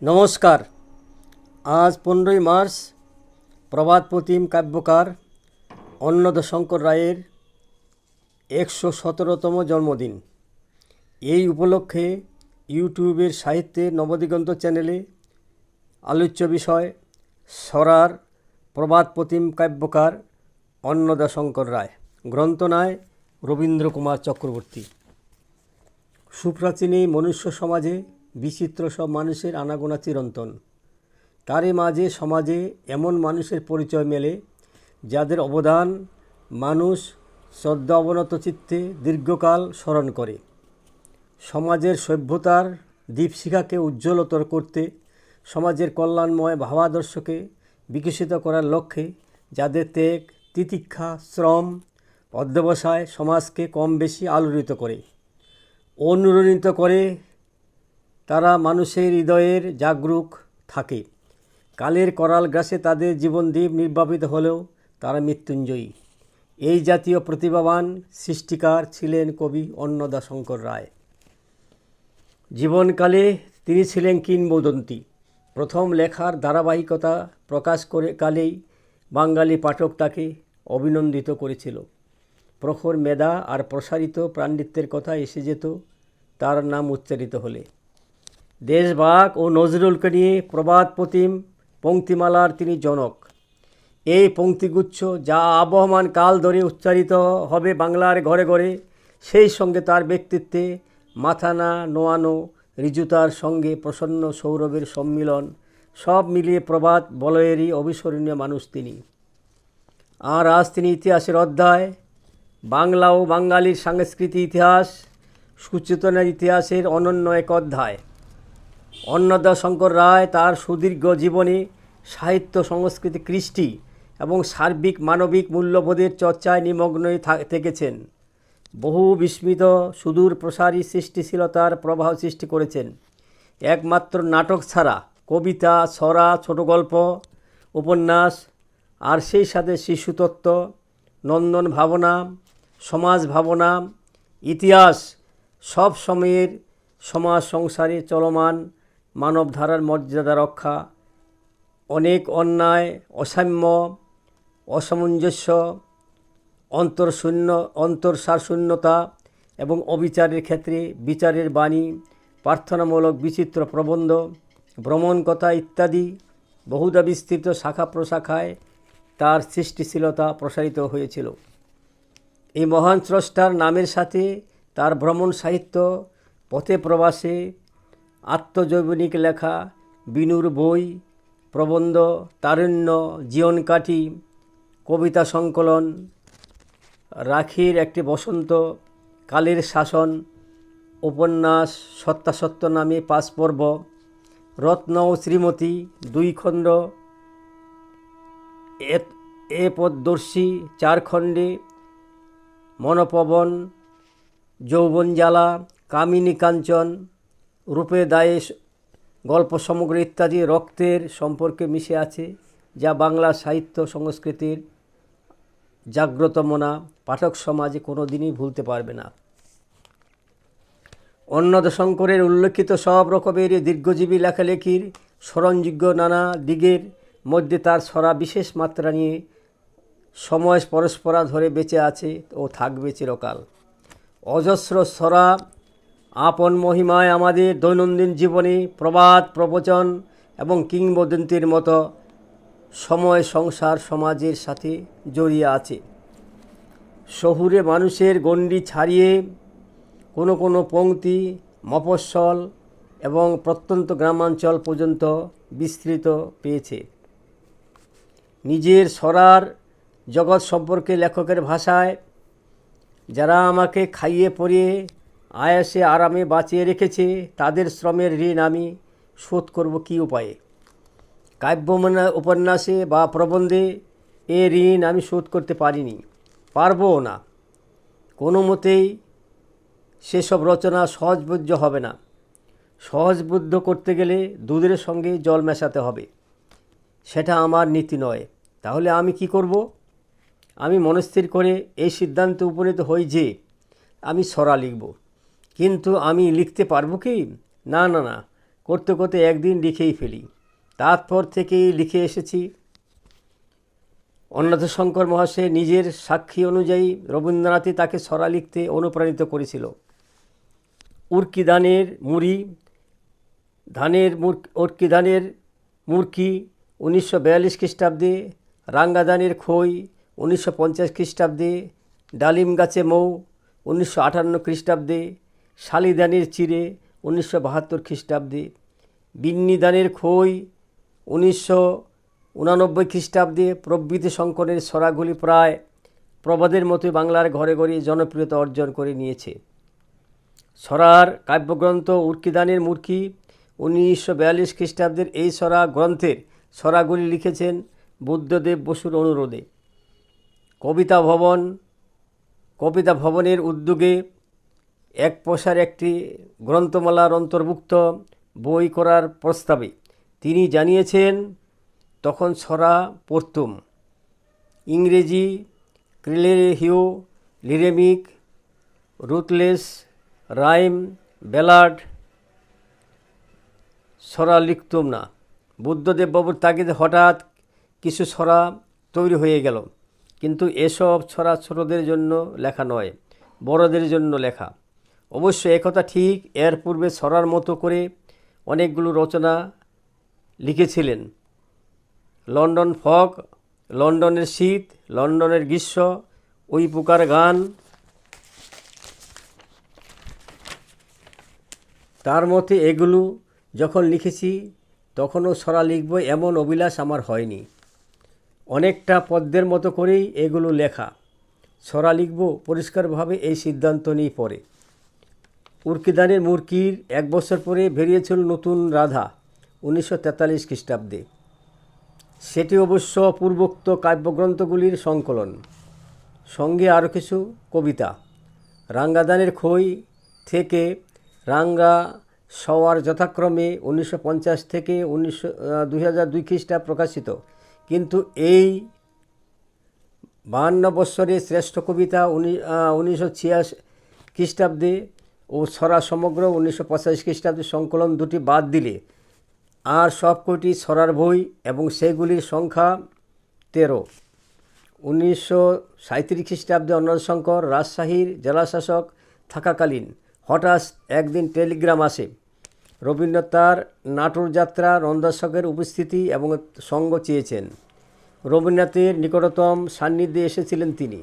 নমস্কার। আজ 15ই মার্চ প্রবাদ প্রতিম কাব্যকার অন্নদাশঙ্কর রায়ের 117তম জন্মদিন। এই উপলক্ষে ইউটিউবের সাহিত্যের নবদিগন্ত চ্যানেলে আলোচ্য বিষয় সরার প্রবাদ প্রতিম কাব্যকার অন্নদাশঙ্কর রায়। গ্রন্থনায় রবীন্দ্র কুমার চক্রবর্তী। সুপ্রাচীন এই মনুষ্য সমাজে বিচিত্র সব মানুষের আনাগোনা চিরন্তন। তারই মাঝে সমাজে এমন মানুষের পরিচয় মেলে যাদের অবদান মানুষ শ্রদ্ধা অবনত চিত্তে দীর্ঘকাল স্মরণ করে। সমাজের সভ্যতার দীপশিখাকে উজ্জ্বলতর করতে, সমাজের কল্যাণময় ভাবাদর্শকে বিকশিত করার লক্ষ্যে যাদের ত্যাগ, তিতিক্ষা, শ্রম, অধ্যবসায় সমাজকে কম বেশি আলোড়িত করে, অনুরণিত করে, তারা মানুষের হৃদয়ের জাগরুক থাকে। কালের করাল গ্রাসে তাদের জীবনদীপ নির্বাপিত হলেও তারা মৃত্যুঞ্জয়ী। এই জাতীয় প্রতিভাবান সৃষ্টিকার ছিলেন কবি অন্নদাশঙ্কর রায়। জীবনকালে তিনি ছিলেন কিংবদন্তি। প্রথম লেখার ধারাবাহিকতা প্রকাশ করে কালেই বাঙালি পাঠক তাকে অভিনন্দিত করেছিল। প্রখর মেধা আর প্রসারিত পাণ্ডিত্যের কথা এসে যেত তার নাম উচ্চারিত হলে। দেশভাগ ও নজরুলকে নিয়ে প্রবাদ প্রতিম পংক্তিমালার তিনি জনক। এই পংক্তিগুচ্ছ যা আবহমান কাল ধরে উচ্চারিত হবে বাংলার ঘরে ঘরে, সেই সঙ্গে তার ব্যক্তিত্বে মাথা না নোয়ানো ঋজুতার সঙ্গে প্রসন্ন সৌরভের সম্মিলন, সব মিলিয়ে প্রবাদ বলয়েরই অবিস্মরণীয় মানুষ তিনি। আর আজ তিনি ইতিহাসের অধ্যায়, বাংলা ও বাঙালির সাংস্কৃতিক ইতিহাস, সুচেতনার ইতিহাসের অনন্য এক অধ্যায়। অন্নদাশঙ্কর রায় তার সুদীর্ঘ জীবনে সাহিত্য, সংস্কৃতি, কৃষ্টি এবং সার্বিক মানবিক মূল্যবোধের চর্চায় নিমগ্ন থেকেছেন। বহু বিস্মিত সুদূর প্রসারী সৃষ্টিশীলতার প্রবাহ সৃষ্টি করেছেন। একমাত্র নাটক ছাড়া কবিতা, ছড়া, ছোট গল্প, উপন্যাস আর সেই সাথে শিশুতত্ত্ব, নন্দন ভাবনা, সমাজ ভাবনা, ইতিহাস, সব সময়ের সমাজ সংসারে চলমান মানবধারার মর্যাদা রক্ষা, অনেক অন্যায়, অসাম্য, অসামঞ্জস্য, অন্তঃসারশূন্যতা এবং অবিচারের ক্ষেত্রে বিচারের বাণী, প্রার্থনামূলক বিচিত্র প্রবন্ধ, ভ্রমণকথা ইত্যাদি বহুধা বিস্তৃত শাখা প্রশাখায় তার সৃষ্টিশীলতা প্রসারিত হয়েছিল। এই মহান স্রষ্টার নামের সাথে তার ভ্রমণ সাহিত্য, পথে প্রবাসে, আত্মজৈবনিক লেখা, বিনুর বই, প্রবন্ধ, তারুণ্য, জীবনকাঠি, কবিতা সংকলন, রাখির একটি বসন্ত, কালের শাসন, উপন্যাস সত্যাসত্য নামে 5 পর্ব, রত্ন ও শ্রীমতী 2 খণ্ড, এ পথদর্শী 4 খণ্ডে, মনপবন, যৌবনজ্বালা, কামিনী কাঞ্চন, রূপে দায়ে গল্প সমগ্র ইত্যাদি রক্তের সম্পর্কে মিশে আছে, যা বাংলা সাহিত্য সংস্কৃতির জাগ্রতমনা পাঠক সমাজে কোনো দিনই ভুলতে পারবে না। অন্নদাশঙ্করের উল্লেখিত সব রকমের দীর্ঘজীবী লেখালেখির স্মরণযোগ্য নানা দিকের মধ্যে তার ছড়া বিশেষ মাত্রা নিয়ে সময় পরস্পরা ধরে বেঁচে আছে ও থাকবে চিরকাল। অজস্র ছড়া আপন মহিমায় আমাদের দৈনন্দিন জীবনে প্রবাদ, প্রবচন এবং কিংবদন্তির মতো সময় সংসার সমাজের সাথে জড়িয়ে আছে। শহুরে মানুষের গণ্ডি ছাড়িয়ে কোনো কোনো পংক্তি মফস্বল এবং প্রত্যন্ত গ্রামাঞ্চল পর্যন্ত বিস্তৃত পেয়েছে। নিজের ছড়ার জগৎ সম্পর্কে লেখকের ভাষায়, যারা আমাকে খাইয়ে পরিয়ে আয়াসে আরামে বাঁচিয়ে রেখেছে, তাদের শ্রমের ঋণ আমি শোধ করব কী উপায়ে? কাব্য উপন্যাসে বা প্রবন্ধে এ ঋণ আমি শোধ করতে পারিনি, পারবও না। কোনো মতেই সেসব রচনা সহজবোধ্য হবে না। সহজবোধ্য করতে গেলে দুধের সঙ্গে জল মেশাতে হবে। সেটা আমার নীতি নয়। তাহলে আমি কি করব? আমি মনস্থির করে এই সিদ্ধান্তে উপনীত হই যে আমি ছড়া লিখব। কিন্তু আমি লিখতে পারবো কি? না, করতে করতে একদিন লিখেই ফেলি। তারপর থেকেই লিখে এসেছি। অন্নদাশঙ্কর মহাশয় নিজের সাক্ষী অনুযায়ী রবীন্দ্রনাথই তাকে ছড়া লিখতে অনুপ্রাণিত করেছিল। উর্কি ধানের মুড়ি, উর্কি ধানের মুরকি 1942 খ্রিস্টাব্দে, রাঙ্গা ধানের খই 1950 খ্রিস্টাব্দে, ডালিম গাছে মৌ 1958 খ্রিস্টাব্দে, শালি ধানের চিড়ে 1972 খ্রিস্টাব্দে, বিন্নি ধানের খই 1989 খ্রিস্টাব্দে প্রভৃতি শঙ্করের ছড়াগুলি প্রায় প্রবাদের মতোই বাংলার ঘরে ঘরে জনপ্রিয়তা অর্জন করে নিয়েছে। ছড়ার কাব্যগ্রন্থ উর্কিদানের মূর্খি 1942 খ্রিস্টাব্দের এই ছড়া গ্রন্থের ছড়াগুলি লিখেছেন বুদ্ধদেব বসুর অনুরোধে। কবিতা ভবনের উদ্যোগে এক পয়সার একটি গ্রন্থমালার অন্তর্ভুক্ত বই করার প্রস্তাবে তিনি জানিয়েছেন, তখন ছড়া পড়তুম। ইংরেজি, ক্রিলেহিও, লিরেমিক, রুথলেস, রাইম, ব্যালাড ছড়া লিখতুম না। বুদ্ধদেববাবুর তাগিদে হঠাৎ কিছু ছড়া তৈরি হয়ে গেল, কিন্তু এসব ছড়া ছোটদের জন্য লেখা নয়, বড়দের জন্য লেখা। অবশ্য একথা ঠিক, এর পূর্বে ছড়ার মতো করে অনেকগুলো রচনা লিখেছিলেন। লন্ডন ফগ, লন্ডনের শীত, লন্ডনের গ্রীষ্ম, ওই পোকার গান। তার মতে এগুলো যখন লিখেছি তখনও ছড়া লিখব এমন অভিলাষ আমার হয়নি। অনেকটা পদ্মের মতো করেই এগুলো লেখা। ছড়া লিখব পরিষ্কারভাবে এই সিদ্ধান্ত নিয়ে পড়ে। উর্কিদানের মুরকির 1 বছর পরে বেরিয়েছিল নতুন রাধা 1943 খ্রিস্টাব্দে। সেটি অবশ্য পূর্বোক্ত কাব্যগ্রন্থগুলির সংকলন, সঙ্গে আরও কিছু কবিতা। রাঙ্গাদানের খই থেকে রাঙ্গা সওয়ার যথাক্রমে 1950 থেকে 2002 খ্রিস্টাব্দে প্রকাশিত, কিন্তু এই 52 বৎসরের শ্রেষ্ঠ কবিতা 1986 খ্রিস্টাব্দে ও ছড়া সমগ্র 1985 খ্রিস্টাব্দে সংকলন দুটি বাদ দিলে আর সব কটি ছড়ার বই, এবং সেগুলির সংখ্যা 13। 1937 খ্রিস্টাব্দে অন্নদাশঙ্কর রাজশাহীর জেলাশাসক থাকাকালীন হঠাৎ একদিন টেলিগ্রাম আসে। রবীন্দ্রনাথ তার নাটোর যাত্রা অন্নদাশঙ্করের উপস্থিতি এবং সঙ্গ চেয়েছেন। রবীন্দ্রনাথের নিকটতম সান্নিধ্যে এসেছিলেন তিনি।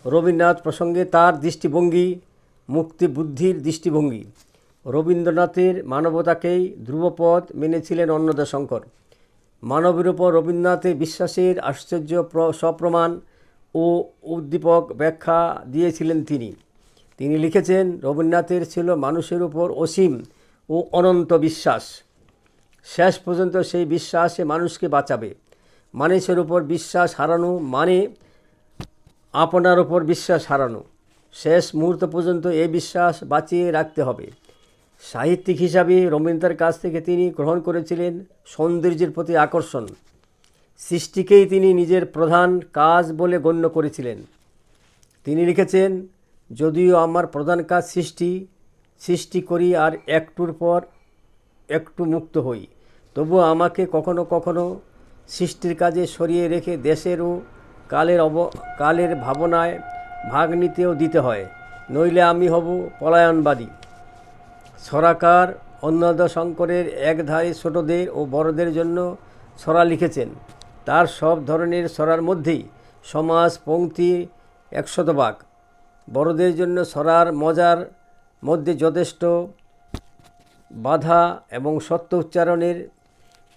রবীন্দ্রনাথ প্রসঙ্গে তার দৃষ্টিভঙ্গি মুক্তি বুদ্ধির দৃষ্টিভঙ্গি। রবীন্দ্রনাথের মানবতাকেই ধ্রুবপদ মেনেছিলেন অন্নদাশঙ্কর। মানবের উপর রবীন্দ্রনাথের বিশ্বাসের আশ্চর্য সপ্রমাণ ও উদ্দীপক ব্যাখ্যা দিয়েছিলেন তিনি। তিনি লিখেছেন, রবীন্দ্রনাথের ছিল মানুষের উপর অসীম ও অনন্ত বিশ্বাস। শেষ পর্যন্ত সেই বিশ্বাসে মানুষকে বাঁচাবে। মানুষের উপর বিশ্বাস হারানো মানে আপনার উপর বিশ্বাস হারানো। শেষ মুহূর্ত পর্যন্ত এই বিশ্বাস বাঁচিয়ে রাখতে হবে। সাহিত্যিক হিসাবে রবীন্দ্রনাথের কাছ থেকে তিনি গ্রহণ করেছিলেন সৌন্দর্যের প্রতি আকর্ষণ। সৃষ্টিকেই তিনি নিজের প্রধান কাজ বলে গণ্য করেছিলেন। তিনি লিখেছেন, যদিও আমার প্রধান কাজ সৃষ্টি করি আর একটুর পর একটু মুক্ত হই, তবুও আমাকে কখনো কখনো সৃষ্টির কাজে সরিয়ে রেখে দেশের ও কালের ভাবনায় ভাগ নিতেও দিতে হয়, নইলে আমি হব পলায়নবাদী। ছড়াকার অন্নদাশঙ্করের একধারে ছোটদের ও বড়দের জন্য ছড়া লিখেছেন। তার সব ধরনের ছড়ার মধ্যেই সমাজ পংক্তি 100 বড়দের জন্য ছড়ার মজার মধ্যে যথেষ্ট বাধা এবং সত্য উচ্চারণের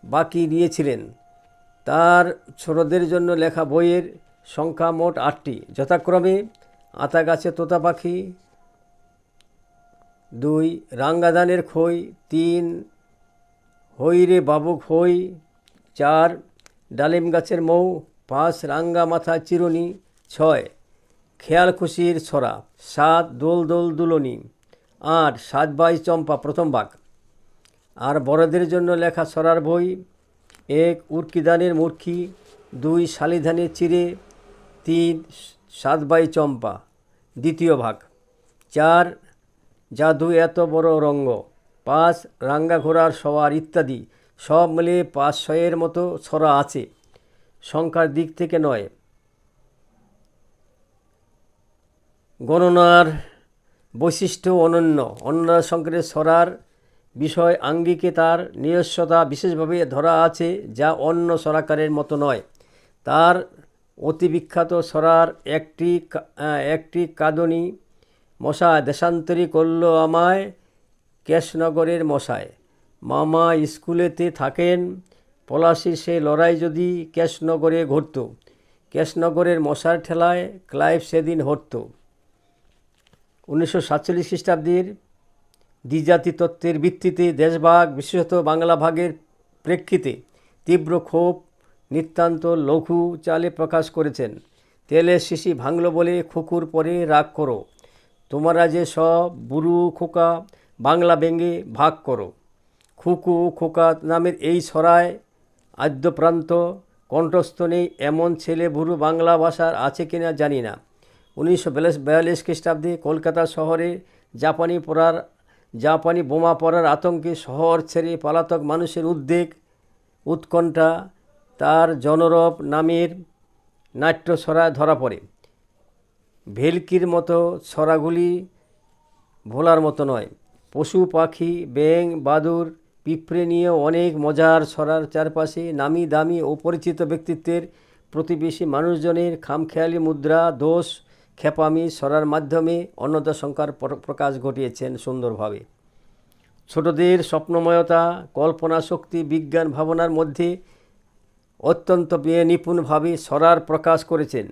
বাকি নিয়েছিলেন। তার ছোটদের জন্য লেখা বইয়ের সংখ্যা মোট 8টি, যথাক্রমে আতা গাছে তোতা পাখি 2, রাঙ্গাদানের খই 3, হই রে বাবুক হই 4, ডালিম গাছের মৌ 5, রাঙ্গা মাথা চিরুনি 6, খেয়াল খুশির ছড়া 7, দোল দোল দুলনি 8, 7 বাই চম্পা প্রথম ভাগ। আর বড়দের জন্য লেখা ছড়ার বই 1, উর্কিদানের মূর্খি 2, শালিধানের চিড়ে 3, 7 বাই চম্পা দ্বিতীয় ভাগ 4, জাদু এত বড় রঙ্গ 5 রাঙ্গা ঘোড়ার সওয়ার ইত্যাদি সব মিলিয়ে 500-এর মতো ছড়া আছে। সংখ্যার দিক থেকে নয়, গণনার বৈশিষ্ট্য অনন্য। অন্য সংখ্যার ছড়ার বিষয় আঙ্গিকে তার নিজস্বতা বিশেষভাবে ধরা আছে, যা অন্য ছড়াকারের মতো নয়। তার অতি বিখ্যাত ছড়ার একটি কাঁদনী, মশায় দেশান্তরী করল আমায় কেশনগরের মশায়। মামা স্কুলেতে থাকেন, পলাশির সে লড়াই যদি কেশনগরে ঘটত, কেশনগরের মশার ঠেলায় ক্লাইভ সেদিন হরত। 1947 খ্রিস্টাব্দের দ্বিজাতি তত্ত্বের ভিত্তিতে দেশভাগ, বিশেষত বাংলা ভাগের প্রেক্ষিতে তীব্র ক্ষোভ নিতান্ত লঘু চালে প্রকাশ করেছেন। তেলের শিশি ভাঙল বলে খুকুর পরে রাগ করো, তোমরা যে সব বুড়ু খোকা বাংলা ব্যঙ্গে ভাগ করো। খুকু খোকা নামের এই ছড়ায় আদ্যপ্রান্ত কণ্ঠস্থ নেই এমন ছেলে বুড়ো বাংলা ভাষার আছে কিনা জানি না। 1942 খ্রিস্টাব্দে কলকাতা শহরে জাপানি বোমা পড়ার আতঙ্কে শহর ছেড়ে পলাতক মানুষের উদ্বেগ উৎকণ্ঠা তার জনরব নামের নাট্য ছড়ায় ধরা পড়ে। ভেলকির মতো ছড়াগুলি ভোলার মতো নয়। পশু পাখি ব্যাঙ বাদুড় পিঁপড়ে নিয়ে অনেক মজার ছড়ার চারপাশে নামি দামি ও পরিচিত ব্যক্তিত্বের প্রতিবেশী মানুষজনের খামখেয়ালি মুদ্রা দোষ খেপামি ছড়ার মাধ্যমে অন্যতা সংখ্যার প্রকাশ ঘটিয়েছেন সুন্দরভাবে। ছোটদের স্বপ্নময়তা কল্পনা শক্তি বিজ্ঞান ভাবনার মধ্যে অত্যন্ত নিপুণভাবে ছড়ার প্রকাশ করেছেন।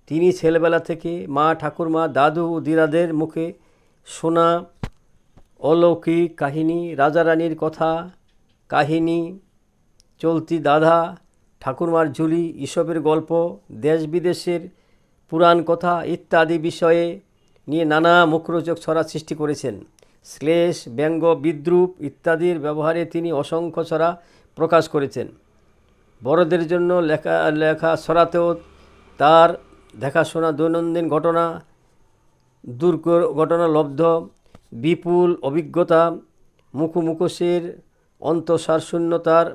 তিনি ছেলেবেলা থেকে মা ঠাকুরমা দাদু ও দিদাদের মুখে শোনা অলৌকিক কাহিনী, রাজারানীর কথা কাহিনী, চলতি দাদা ঠাকুরমার ঝুলি, ঈশপের গল্প, দেশ বিদেশের পুরাণ কথা ইত্যাদি বিষয়ে নিয়ে নানা মুখরোচক ছড়া সৃষ্টি করেছেন। শ্লেষ ব্যঙ্গ বিদ্রূপ ইত্যাদির ব্যবহারে তিনি অসংখ্য ছড়া প্রকাশ করেছেন। বড়দের জন্য লেখা ছড়াতেও তার দেখাশোনা দৈনন্দিন দুর্ঘটনা লব্ধ বিপুল অভিজ্ঞতা, মুখোশের অন্তঃসারশূন্যতার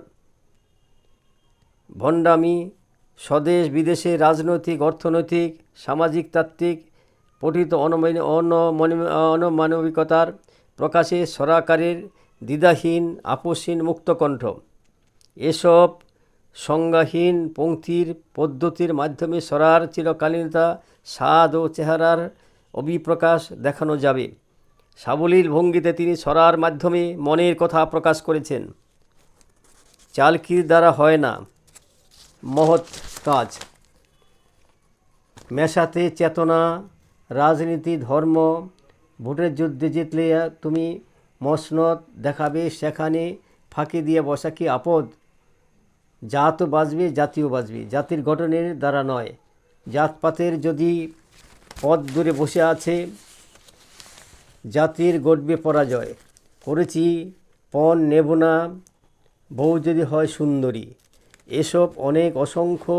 ভণ্ডামি, স্বদেশ বিদেশে রাজনৈতিক অর্থনৈতিক সামাজিক তাত্ত্বিক পঠিত অনমানবিকতার প্রকাশে ছড়াকারের দ্বিধাহীন আপোষহীন মুক্তকণ্ঠ। এসব সংজ্ঞাহীন পংক্তির পদ্ধতির মাধ্যমে ছড়ার চিরকালীনতা স্বাদ ও চেহারার অভিপ্রকাশ দেখানো যাবে। সাবলীল ভঙ্গিতে তিনি ছড়ার মাধ্যমে মনের কথা প্রকাশ করেছেন। চালকির দ্বারা হয় না মহৎ কাজ। মেশাতে চেতনা, রাজনীতি, ধর্ম, ভোটের যুদ্ধে জিতলে তুমি মসনদ দেখাবে, সেখানে ফাঁকি দিয়ে বসা কি আপদ? জাতও বাঁচবে জাতিও বাঁচবে, জাতির গঠনের দ্বারা নয়। জাতপাতের যদি পথ দূরে বসে আছে, জাতির গড়বে পরাজয়। করেছি পণ নেব না, বউ যদি হয় সুন্দরী। এসব অসংখ্য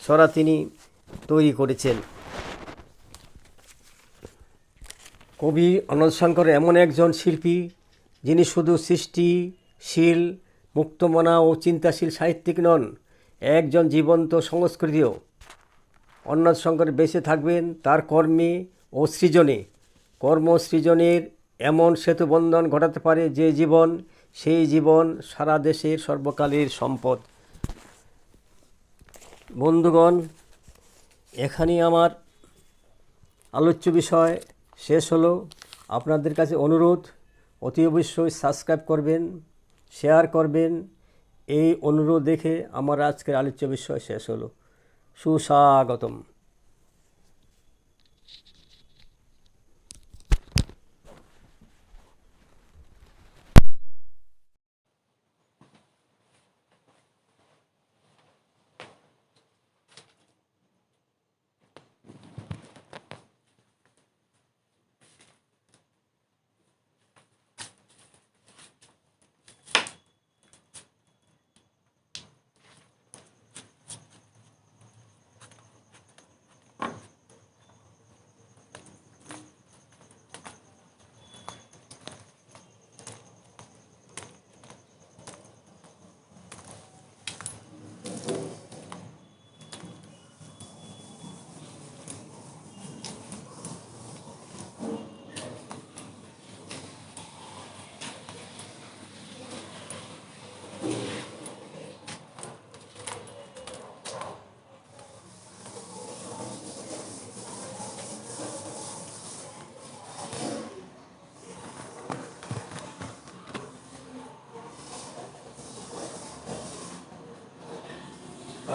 ছড়া তিনি তৈরি করেছেন। কবি অনন্তশঙ্কর এমন একজন শিল্পী যিনি শুধু সৃষ্টিশীল মুক্তমনা ও চিন্তাশীল সাহিত্যিক নন, একজন জীবন্ত সংস্কৃতিও। অনন্তশঙ্কর বেঁচে থাকবেন তার কর্মে ও সৃজনে। কর্মসৃজনের এমন সেতুবন্ধন ঘটাতে পারে যে জীবন, সেই জীবন সারা দেশের সর্বকালের সম্পদ। বন্ধুগণ, এখানেই আমার আলোচ্য বিষয় শেষ হলো। আপনাদের কাছে অনুরোধ, অতি অবশ্যই সাবস্ক্রাইব করবেন, শেয়ার করবেন। এই অনুরোধ দেখে আমার আজকের আলোচ্য বিষয় শেষ হলো। সুস্বাগতম।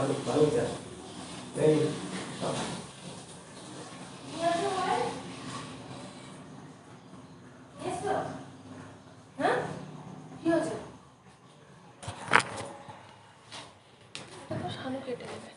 ভালো ভালো চাষ এই হ্যাঁ কি হয়েছে? শানু কেটে দেবে।